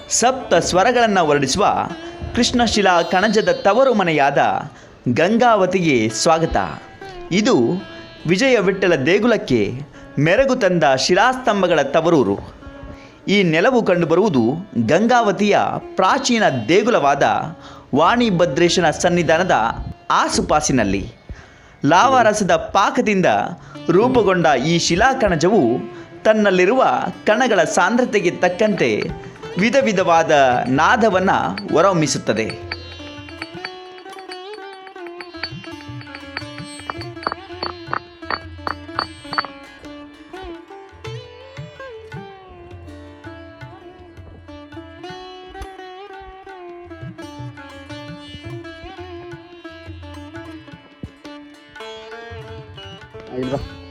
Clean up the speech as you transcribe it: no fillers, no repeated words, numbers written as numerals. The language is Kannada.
ಸಪ್ತ ಸ್ವರಗಳನ್ನು ಹೊರಡಿಸುವ ಕೃಷ್ಣಶಿಲಾ ಕಣಜದ ತವರು ಮನೆಯಾದ ಗಂಗಾವತಿಗೆ ಸ್ವಾಗತ. ಇದು ವಿಜಯ ವಿಠ್ಠಲ ದೇಗುಲಕ್ಕೆ ಮೆರಗು ತಂದ ಶಿಲಾಸ್ತಂಭಗಳ ತವರೂರು. ಈ ನೆಲವು ಕಂಡುಬರುವುದು ಗಂಗಾವತಿಯ ಪ್ರಾಚೀನ ದೇಗುಲವಾದ ವಾಣಿಭದ್ರೇಶನ ಸನ್ನಿಧಾನದ ಆಸುಪಾಸಿನಲ್ಲಿ. ಲಾವಾರಸದ ಪಾಕದಿಂದ ರೂಪುಗೊಂಡ ಈ ಶಿಲಾಕಣಜವು ತನ್ನಲ್ಲಿರುವ ಕಣಗಳ ಸಾಂದ್ರತೆಗೆ ತಕ್ಕಂತೆ ವಿಧ ವಿಧವಾದ ನಾದವನ್ನು ಹೊರಹೊಮ್ಮಿಸುತ್ತದೆ. Ahí va.